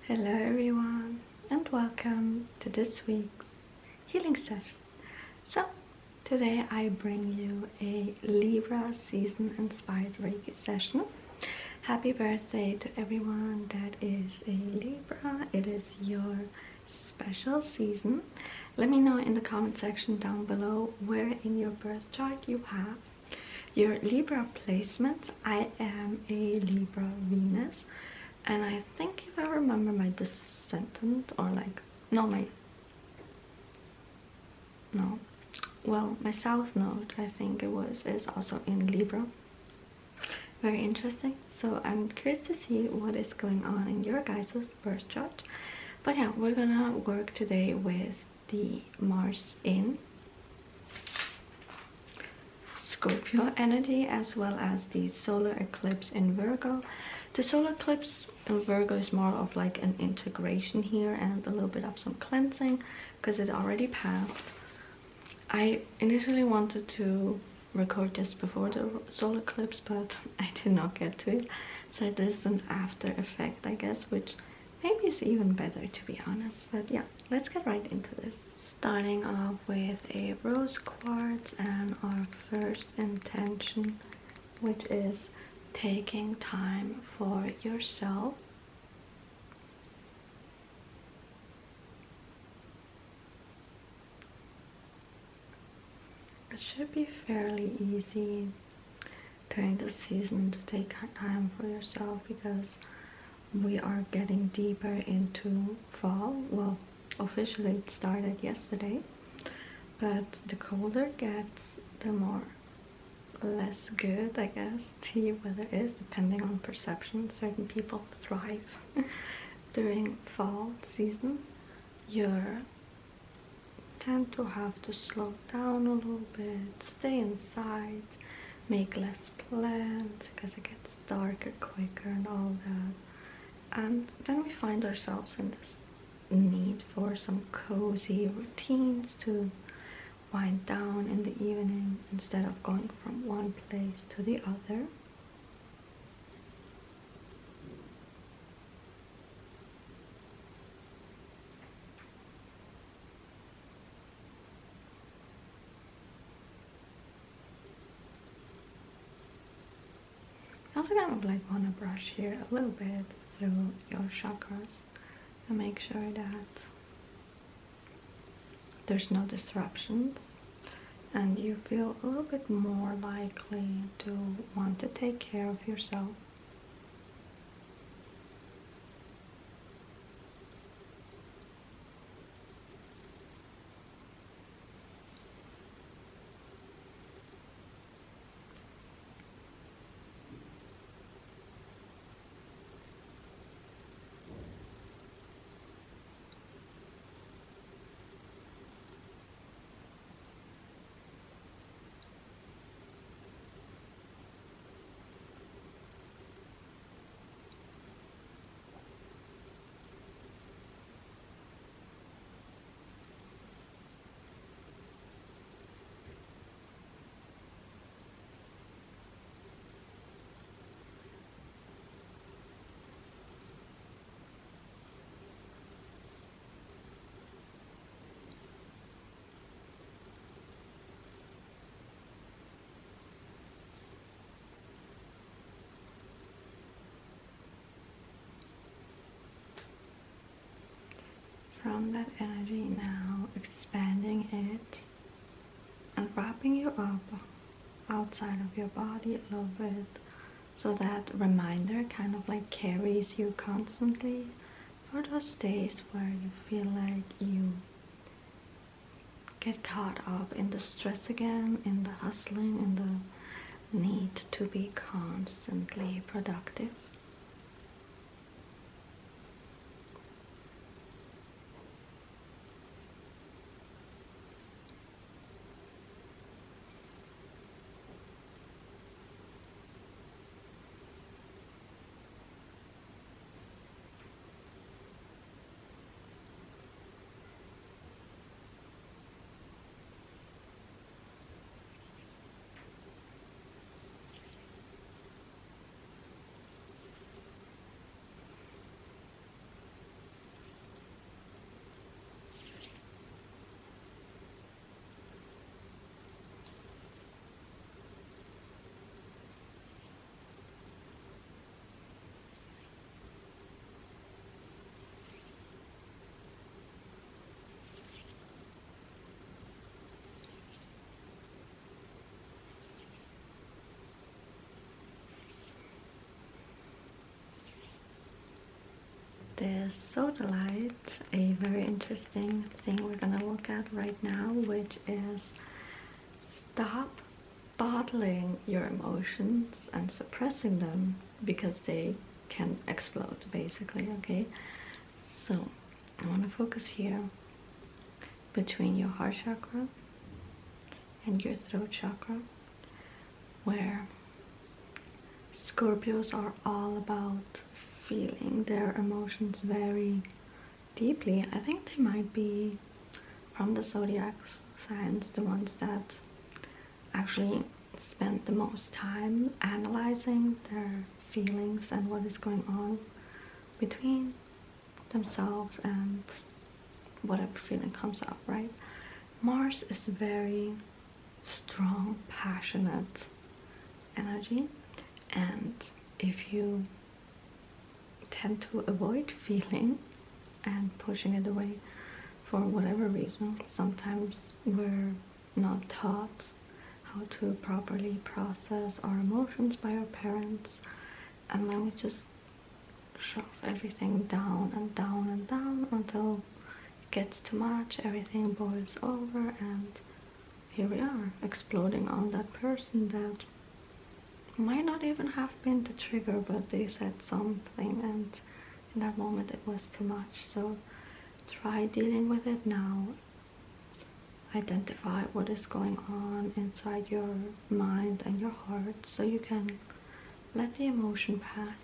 Hello everyone and welcome to this week's healing session. So today I bring you a Libra season inspired Reiki session. Happy birthday to everyone that is a Libra. It is your special season. Let me know in the comment section down below where in your birth chart you have your Libra placement. I am a Libra Venus. And I think if I remember my descendant my south node, I think is also in Libra. Very interesting. So I'm curious to see what is going on in your guys' birth chart. But yeah, we're gonna work today with the Mars in Scorpio energy as well as the solar eclipse in Virgo. The solar eclipse in Virgo is more of like an integration here and a little bit of some cleansing because it already passed. I initially wanted to record this before the solar eclipse, but I did not get to it. So this is an after effect, I guess, which maybe is even better to be honest. But yeah, let's get right into this. Starting off with a rose quartz and our first intention, which is taking time for yourself. It should be fairly easy during the season to take time for yourself because we are getting deeper into fall. Well, officially it started yesterday, but the colder it gets, the more less good, I guess, the weather is, depending on perception. Certain people thrive during fall season. You tend to have to slow down a little bit, stay inside, make less plans because it gets darker quicker and all that. And then we find ourselves in this need for some cozy routines to wind down in the evening instead of going from one place to the other. I also kind of like want to brush here a little bit through your chakras and make sure that there's no disruptions and you feel a little bit more likely to want to take care of yourself. From that energy now, expanding it and wrapping you up outside of your body a little bit, so that reminder kind of like carries you constantly for those days where you feel like you get caught up in the stress again, in the hustling, in the need to be constantly productive. this soda light, a very interesting thing we're gonna look at right now, which is stop bottling your emotions and suppressing them because they can explode, basically. Okay, so I want to focus here between your heart chakra and your throat chakra, where Scorpios are all about feeling their emotions very deeply. I think they might be, from the zodiac signs, the ones that actually spend the most time analyzing their feelings and what is going on between themselves and whatever feeling comes up, right? Mars is very strong, passionate energy, and if you tend to avoid feeling and pushing it away for whatever reason, sometimes we're not taught how to properly process our emotions by our parents, and then we just shove everything down and down and down until it gets too much, everything boils over, and here we are, exploding on that person that might not even have been the trigger, but they said something and in that moment it was too much. So try dealing with it now. Identify what is going on inside your mind and your heart so you can let the emotion pass.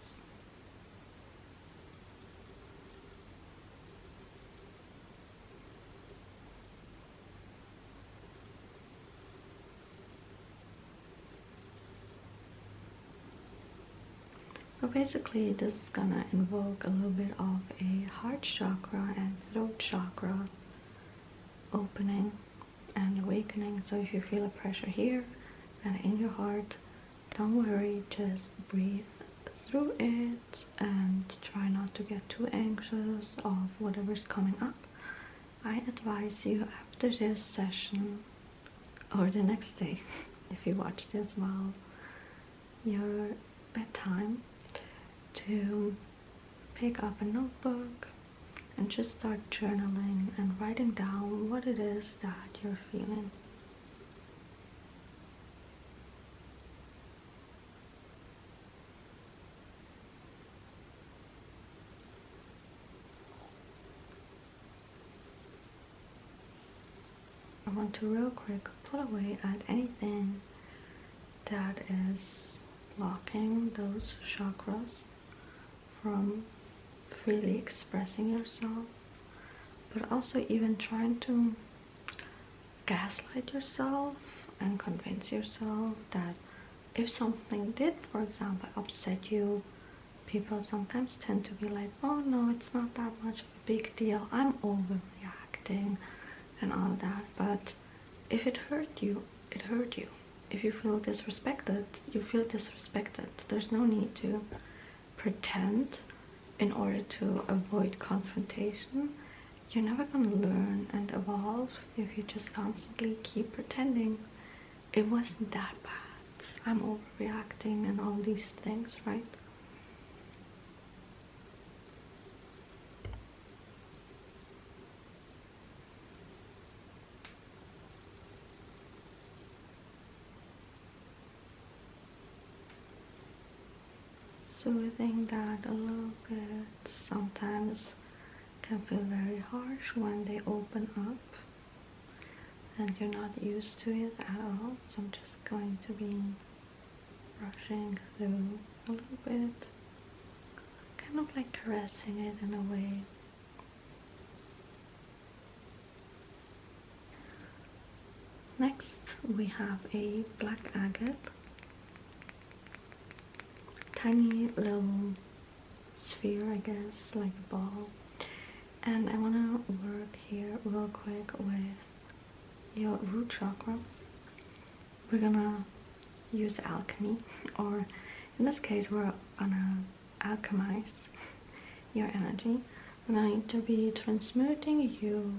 So basically this is gonna invoke a little bit of a heart chakra and throat chakra opening and awakening. So if you feel a pressure here and in your heart, don't worry, just breathe through it and try not to get too anxious of whatever's coming up. I advise you after this session or the next day, if you watch this while your bedtime, to pick up a notebook and just start journaling and writing down what it is that you're feeling. I want to real quick pull away at anything that is blocking those chakras from freely expressing yourself, but also even trying to gaslight yourself and convince yourself that if something did, for example, upset you, people sometimes tend to be like, oh no, it's not that much of a big deal, I'm overreacting and all that. But if it hurt you, it hurt you. If you feel disrespected, you feel disrespected. There's no need to pretend in order to avoid confrontation. You're never gonna learn and evolve if you just constantly keep pretending it wasn't that bad, I'm overreacting and all these things, right? Soothing that a little bit sometimes can feel very harsh when they open up and you're not used to it at all. So I'm just going to be brushing through a little bit, kind of like caressing it in a way. Next we have a black agate, tiny little sphere, I guess, like a ball. And I want to work here real quick with your root chakra. We're gonna use alchemy, or in this case we're gonna alchemize your energy. We're going to be transmuting you,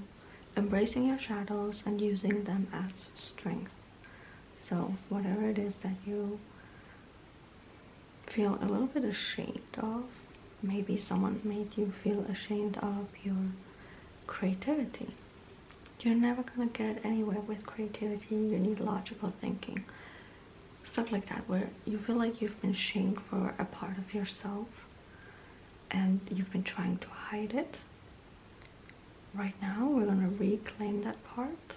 embracing your shadows and using them as strength. So whatever it is that you feel a little bit ashamed of, maybe someone made you feel ashamed of your creativity. You're never gonna get anywhere with creativity. You need logical thinking. Stuff like that, where you feel like you've been shamed for a part of yourself and you've been trying to hide it. Right now, we're gonna reclaim that part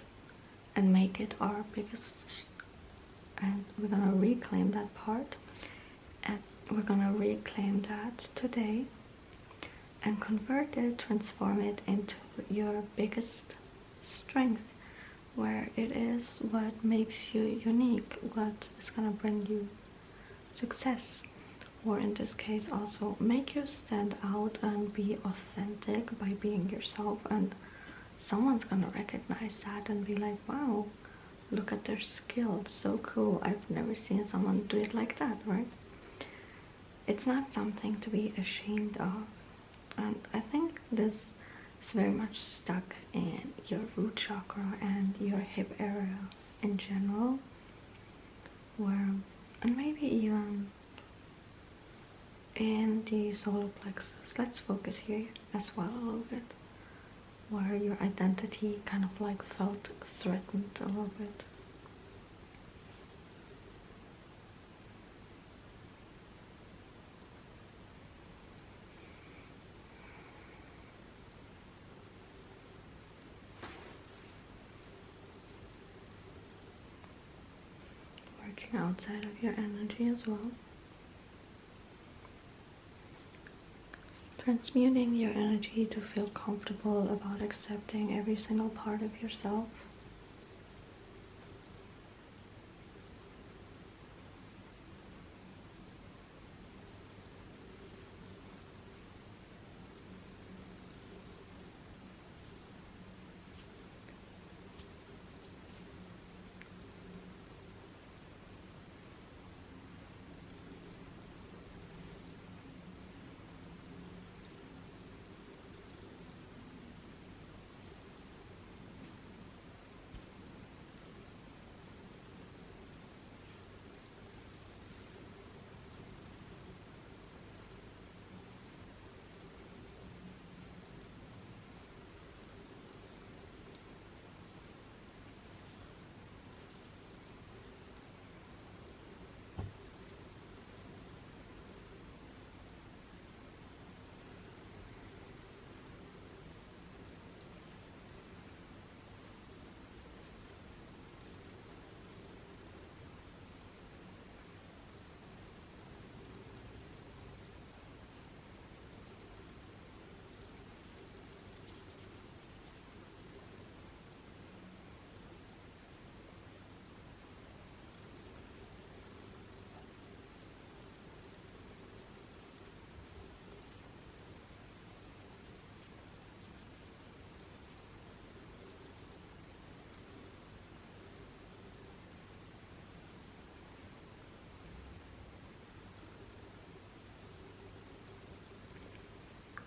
and make it our biggest, and we're gonna reclaim that part, and we're gonna reclaim that today and convert it, transform it into your biggest strength, where it is what makes you unique, what is gonna bring you success, or in this case also make you stand out and be authentic by being yourself, and someone's gonna recognize that and be like, wow, look at their skills, so cool, I've never seen someone do it like that, right? It's not something to be ashamed of. And I think this is very much stuck in your root chakra and your hip area in general, where, and maybe even in the solar plexus. Let's focus here as well a little bit, where your identity kind of like felt threatened a little bit. Working outside of your energy as well. Transmuting your energy to feel comfortable about accepting every single part of yourself.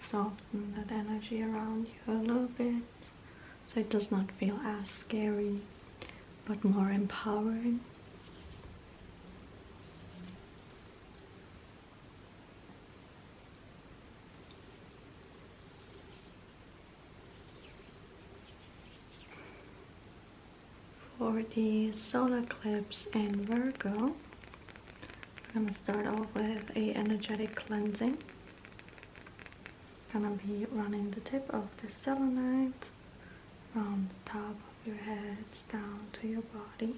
Soften that energy around you a little bit, so it does not feel as scary, but more empowering. For the solar eclipse in Virgo, we're gonna start off with a energetic cleansing. Gonna be running the tip of the selenite from the top of your head down to your body.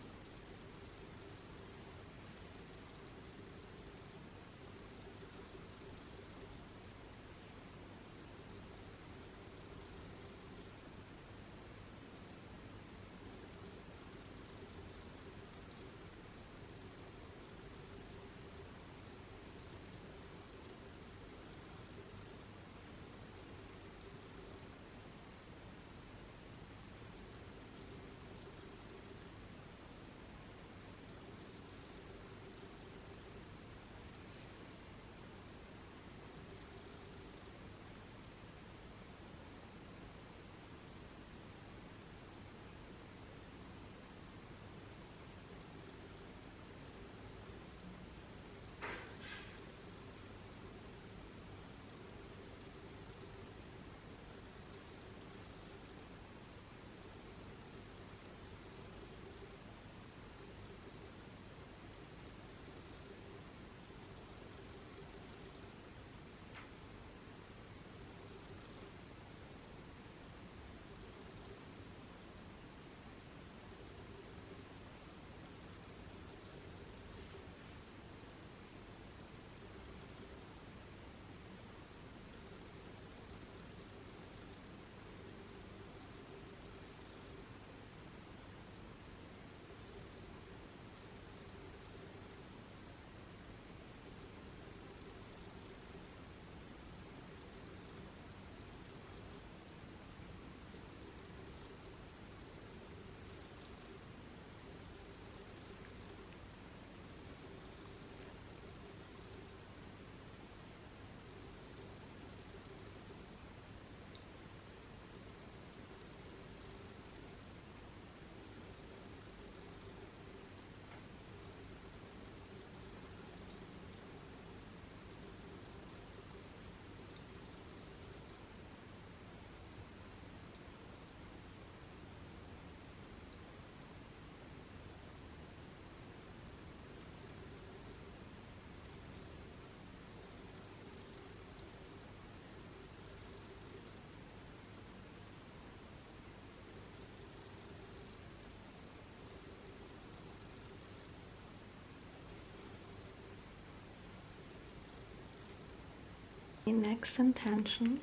The next intention,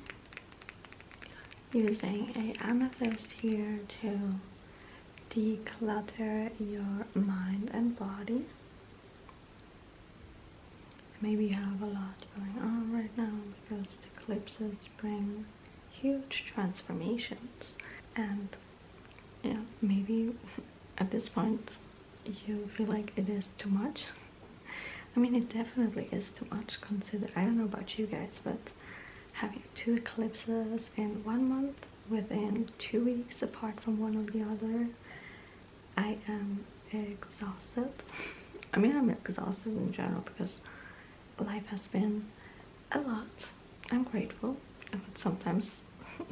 using a amethyst here to declutter your mind and body. Maybe you have a lot going on right now because the eclipses bring huge transformations, and yeah, maybe at this point you feel like it is too much. I mean, it definitely is too much. Consider, I don't know about you guys, but having 2 eclipses in 1 month within 2 weeks apart from one or the other, I am exhausted. I mean, I'm exhausted in general because life has been a lot. I'm grateful, but sometimes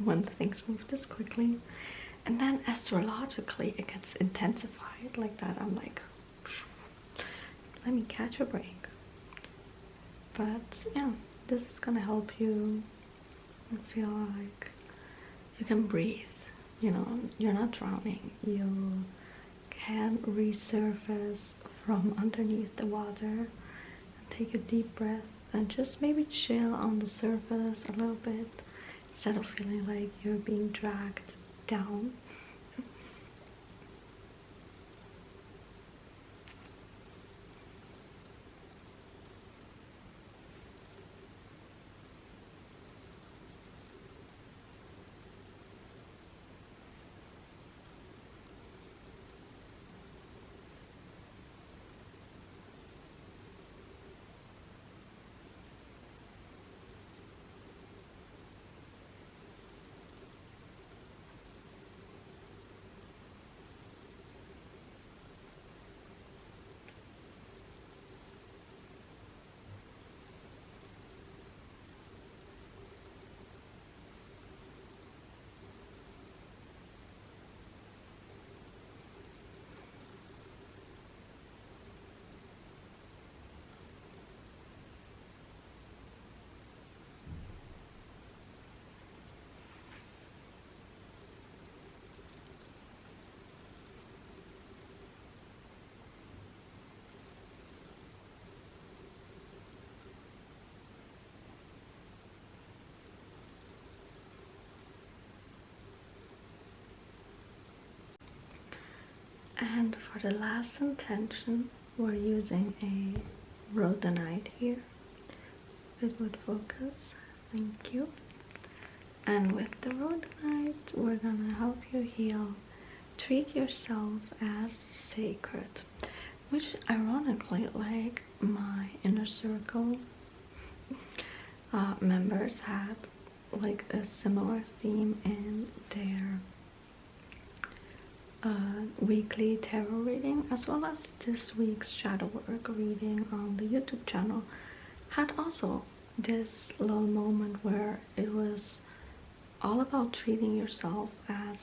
when things move this quickly, and then astrologically it gets intensified like that, I'm like, let me catch a break. But yeah, this is gonna help you feel like you can breathe, you know, you're not drowning, you can resurface from underneath the water and take a deep breath and just maybe chill on the surface a little bit instead of feeling like you're being dragged down. And for the last intention, we're using a rhodonite here. It would focus, thank you. And with the rhodonite, we're gonna help you heal. Treat yourself as sacred, which ironically, like my inner circle members had like a similar theme in their weekly tarot reading, as well as this week's Shadowwork reading on the YouTube channel had also this little moment where it was all about treating yourself as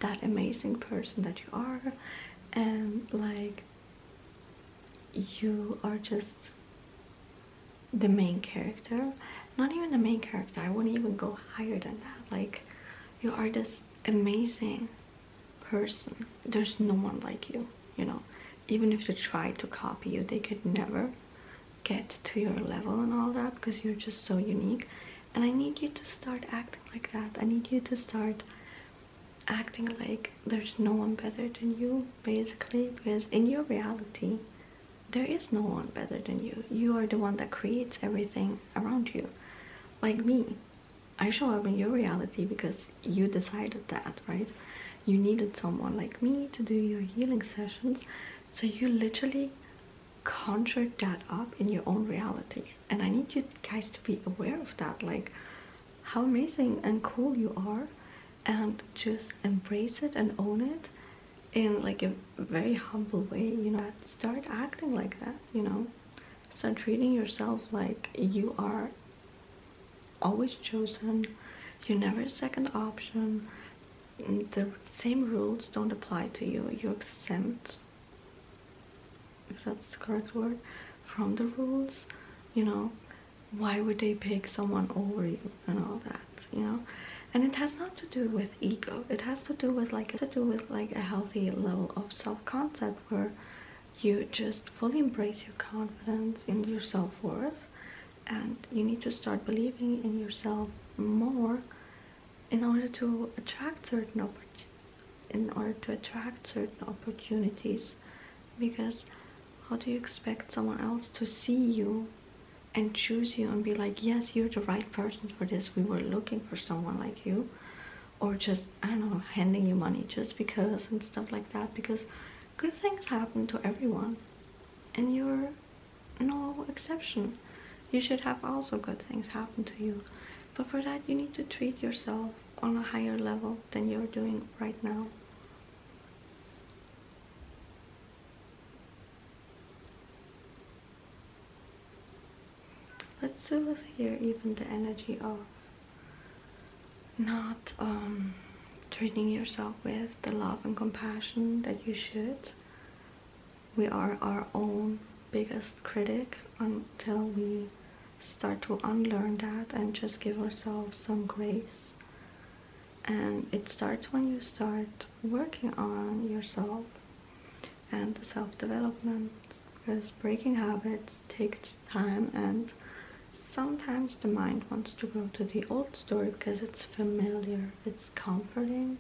that amazing person that you are, and like you are just the main character. Not even the main character, I wouldn't even go higher than that. Like, you are this amazing person. There's no one like you, you know. Even if they try to copy you, they could never get to your level and all that, because you're just so unique. And I need you to start acting like that. I need you to start acting like there's no one better than you, basically, because in your reality there is no one better than you. You are the one that creates everything around you. Like me, I show up in your reality because you decided that, right? You needed someone like me to do your healing sessions, so you literally conjured that up in your own reality. And I need you guys to be aware of that, like how amazing and cool you are, and just embrace it and own it in like a very humble way, you know. Start acting like that, you know. Start treating yourself like you are always chosen, you're never a second option. The same rules don't apply to you. You're exempt, if that's the correct word, from the rules, you know. Why would they pick someone over you and all that, you know? And it has not to do with ego. It has to do with like a healthy level of self-concept, where you just fully embrace your confidence in your self-worth, and you need to start believing in yourself more in order to attract certain opportunities. Because how do you expect someone else to see you and choose you and be like, yes, you're the right person for this, we were looking for someone like you, or just, I don't know, handing you money just because and stuff like that? Because good things happen to everyone, and you're no exception. You should have also good things happen to you, but for that you need to treat yourself on a higher level than you're doing right now. Let's soothe here even the energy of not treating yourself with the love and compassion that you should. We are our own biggest critic until we start to unlearn that and just give ourselves some grace. And it starts when you start working on yourself and self-development, because breaking habits takes time, and sometimes the mind wants to go to the old story because it's familiar, it's comforting,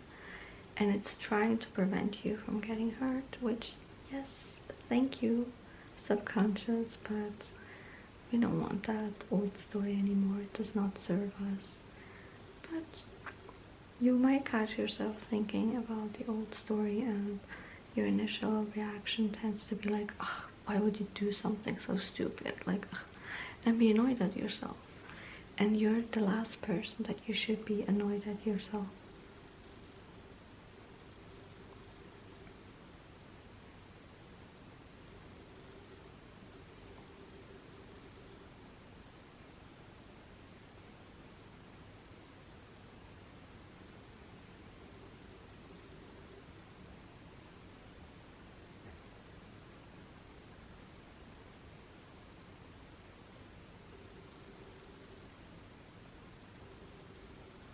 and it's trying to prevent you from getting hurt, which, yes, thank you, subconscious, but we don't want that old story anymore. It does not serve us. But you might catch yourself thinking about the old story, and your initial reaction tends to be like, ugh, why would you do something so stupid? Like, ugh, and be annoyed at yourself. And you're the last person that you should be annoyed at yourself.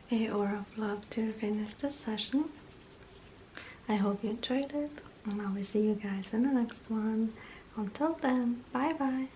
A aura of love to finish this session. I hope you enjoyed it, and I will see you guys in the next one. Until then, bye bye.